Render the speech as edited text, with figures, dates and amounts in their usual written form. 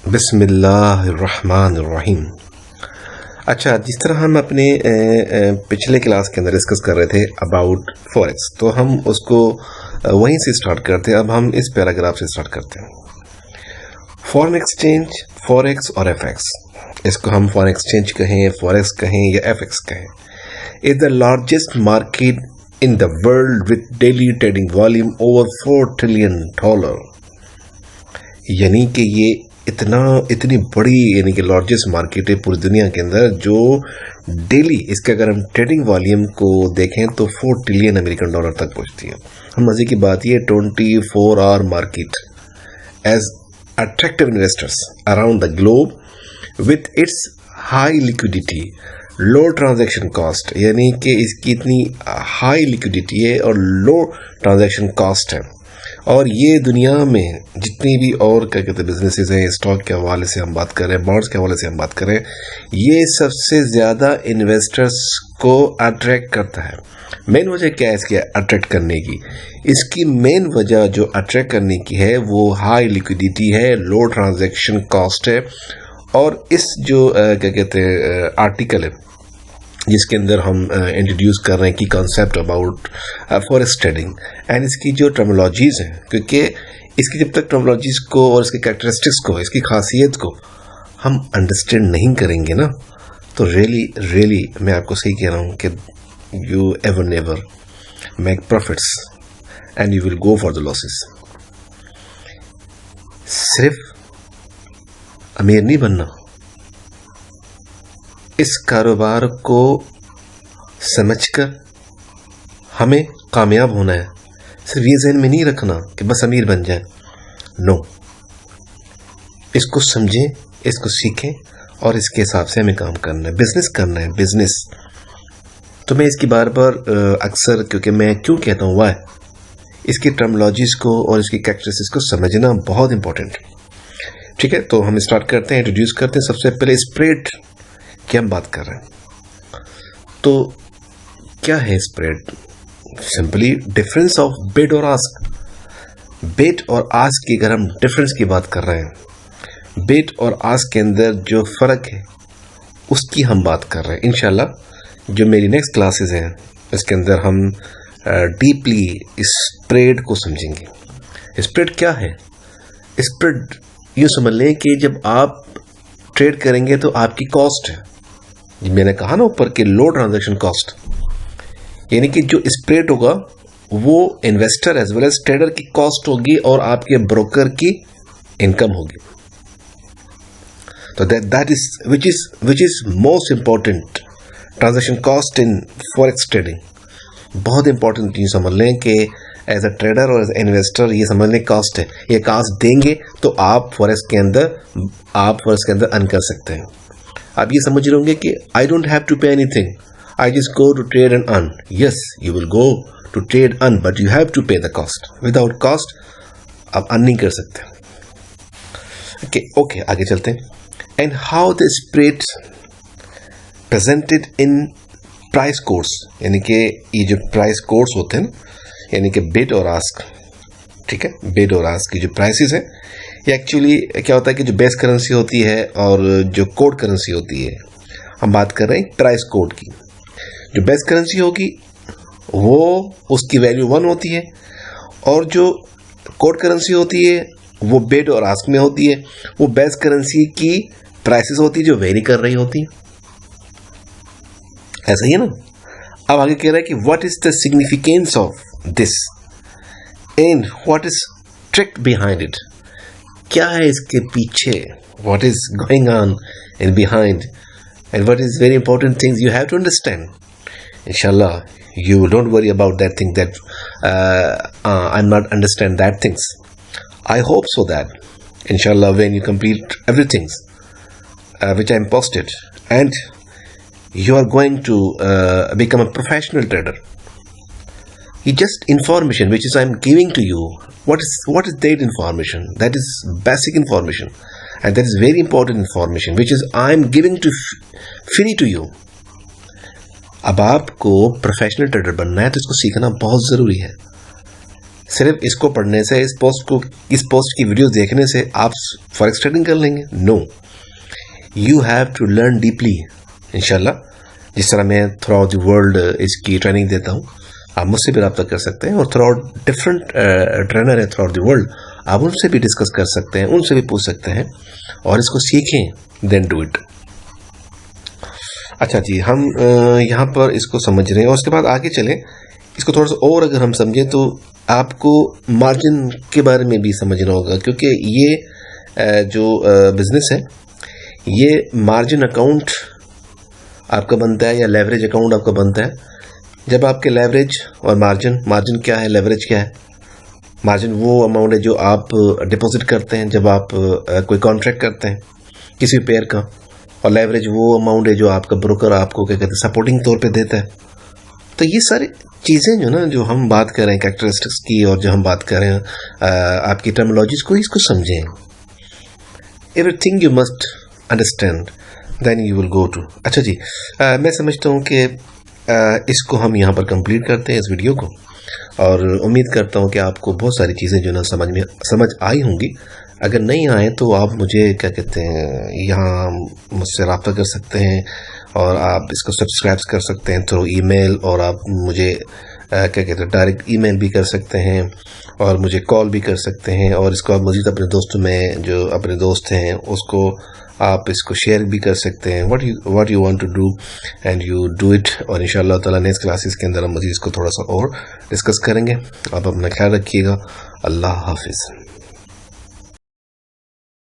बिस्मिल्लाहिर्रहमानिर्रहीम। अच्छा, जिस तरह हम अपने पिछले क्लास के अंदर डिस्कस कर रहे थे अबाउट फॉरेक्स, तो हम उसको वहीं से स्टार्ट करते हैं। अब हम इस पैराग्राफ से स्टार्ट करते हैं। फॉरेन एक्सचेंज, फॉरेक्स और एफएक्स, इसको हम फॉरेन एक्सचेंज कहें, फॉरेक्स कहें या एफएक्स कहें, is the largest market in the world with daily trading volume over $4 trillion. यानी कि ये इतनी बड़ी यानी कि लार्जेस्ट मार्केट है पूरी दुनिया के अंदर, जो डेली इसके अगर हम ट्रेडिंग वॉल्यूम को देखें तो $4 ट्रिलियन अमेरिकन डॉलर तक पहुंचती है। हम मजे की बात ये 24 hour market as attractive investors around the globe with its high liquidity, low transaction cost, यानी कि इसकी इतनी हाई लिक्विडिटी है और लो ट्रांजैक्शन कॉस्ट है। और ये दुनिया में जितनी भी और क्या कहते हैं बिजनेसेस हैं, स्टॉक के हवाले से हम बात करें, बॉन्ड्स के हवाले से हम बात करें, ये सबसे ज़्यादा इन्वेस्टर्स को अट्रैक्ट करता है। मेन वजह क्या है इसके अट्रैक्ट करने की? इसकी मेन वजह जो अट्रैक्ट करने की है वो हाई लिक्विडिटी है, लो ट्रांजैक्शन कॉस्ट है। और इस जो क्या कहते हैं आर्टिकल है जिसके अंदर हम इंट्रोड्यूस कर रहे हैं कि concept about forex trading and इसकी जो टर्मिनोलॉजीज़ हैं, क्योंकि इसकी जब तक टर्मिनोलॉजीज़ को और इसके कैरेक्टरिस्टिक्स को, इसकी खासियत को हम अंडरस्टैंड नहीं करेंगे ना, तो रियली मैं आपको सही कह रहा हूँ कि you ever never make profits and you will go for the losses. सिर्फ अमीर नहीं बनना, इस कारोबार को समझकर हमें कामयाब होना है। सिर्फ ये ज़हन में नहीं रखना कि बस अमीर बन जाए, नो, इसको समझें, इसको सीखें और इसके हिसाब से हमें काम करना है, बिजनेस करना है, बिजनेस। तो मैं इसकी बार बार अक्सर, क्योंकि मैं क्यों कहता हूँ वाह, इसकी टर्मिनोलॉजीज़ को और इसकी कैरेक्टरिस्टिक्स को समझना बहुत इंपॉर्टेंट है। ठीक है, तो हम स्टार्ट करते हैं, इंट्रोड्यूस करते हैं। सबसे पहले स्प्रेड की हम बात कर रहे हैं। तो क्या है spread? Simply difference of bid और आस्क। बिड और आस्क की अगर हम डिफरेंस की बात कर रहे हैं, बिड और आस्क के अंदर जो फ़र्क है उसकी हम बात कर रहे हैं। इंशाल्लाह जो मेरी नेक्स्ट क्लासेस हैं इसके अंदर हम डीपली स्प्रेड को समझेंगे। स्प्रेड क्या है? स्प्रेड यूँ समझ लें कि जब आप ट्रेड करेंगे तो आपकी कॉस्ट है, मैंने कहा ना ऊपर कि लो ट्रांजैक्शन कॉस्ट, यानी कि जो स्प्रेड होगा वो investor as well as trader की कॉस्ट होगी और आपके ब्रोकर की इनकम होगी। तो that is which is most important, transaction cost in forex trading. बहुत इंपॉर्टेंट चीज समझ लें कि एज अ ट्रेडर और एज इन्वेस्टर ये समझ लें कॉस्ट है, ये कॉस्ट देंगे तो आप फॉरेक्स के अंदर अर्न कर सकते हैं। आप ये समझ रहे होंगे कि I don't have to pay anything, I just go to trade and earn. Yes, you will go to trade earn, but you have to pay the cost. Without cost आप अर्न नहीं कर सकते। ओके, आगे चलते हैं। And how the spread presented in price course, यानी कि ये जो प्राइस कोर्स होते हैं ना, यानी कि बिड और आस्क, ठीक है, बिड और आस्क की जो प्राइसेस है, ये एक्चुअली क्या होता है कि जो बेस करेंसी होती है और जो कोड करेंसी होती है, हम बात कर रहे हैं प्राइस कोड की। जो बेस करेंसी होगी वो उसकी वैल्यू 1 होती है और जो कोड करेंसी होती है वो बिड और आस्क में होती है। वो बेस करेंसी की प्राइसेस होती है जो वेरी कर रही होती है। ऐसा ही है ना। अब आगे कह रहा है कि what is the significance of this and what is trick behind it. क्या है इसके पीछे? What is going on in behind, and what is very important things you have to understand. Inshallah, you don't worry about that thing that I'm not understand that things. I hope so that inshallah when you complete everything which I'm posted and you are going to become a professional trader. It's just information which is I'm giving to you. What is that information? That is basic information, and that is very important information which is I'm giving to free to you. अब आपको professional trader बनना है तो इसको सीखना बहुत ज़रूरी है। सिर्फ इसको पढ़ने से, इस पोस्ट की वीडियोस देखने से आप फॉरेक्स ट्रेडिंग कर लेंगे? No, you have to learn deeply. इंशाल्लाह जिस तरह मैं थ्रू आउट द वर्ल्ड इसकी ट्रेनिंग देता हूँ, आप मुझसे भी रब्ता कर सकते हैं, और थ्रू आउट डिफरेंट ट्रेनर है थ्रू आउट द वर्ल्ड, आप उनसे भी डिस्कस कर सकते हैं, उनसे भी पूछ सकते हैं और इसको सीखें, देन डू इट। अच्छा जी, हम यहाँ पर इसको समझ रहे हैं और उसके बाद आगे चलें। इसको थोड़ा सा और अगर हम समझें तो आपको मार्जिन के बारे में भी समझना होगा, क्योंकि ये जो बिजनेस है ये मार्जिन अकाउंट आपका बनता है या लेवरेज अकाउंट आपका बनता है। जब आपके लेवरेज और मार्जिन क्या है, लेवरेज क्या है? मार्जिन वो अमाउंट है जो आप डिपॉजिट करते हैं जब आप कोई कॉन्ट्रैक्ट करते हैं किसी पेयर का, और लेवरेज वो अमाउंट है जो आपका ब्रोकर आपको क्या कहते हैं सपोर्टिंग तौर पे देता है। तो ये सारी चीज़ें जो ना, जो हम बात कर रहे हैं कैरेक्टरिस्टिक्स की, और जो हम बात कर रहे हैं आपकी टर्मिनोलॉजीज को, इसको समझें। Everything you must understand, then you will go to. अच्छा जी, मैं समझता हूँ कि इसको हम यहाँ पर कंप्लीट करते हैं इस वीडियो को, और उम्मीद करता हूँ कि आपको बहुत सारी चीज़ें जो ना समझ आई होंगी। अगर नहीं आए तो आप मुझे क्या कहते हैं यहाँ मुझसे रब्ता कर सकते हैं, और आप इसको सब्सक्राइब कर सकते हैं थ्रू ईमेल, और आप मुझे क्या कहते हैं डायरेक्ट ईमेल भी कर सकते हैं, और मुझे कॉल भी कर सकते हैं, और इसको आप मज़ीद अपने दोस्तों में, जो अपने दोस्त हैं उसको आप इसको शेयर भी कर सकते हैं। What you want to do and you do it. और इंशाअल्लाह ताला नेक्स्ट क्लासेस के अंदर हम मज़ीद इसको थोड़ा सा और डिस्कस करेंगे। आप अपना ख्याल रखिएगा। अल्लाह हाफिज़।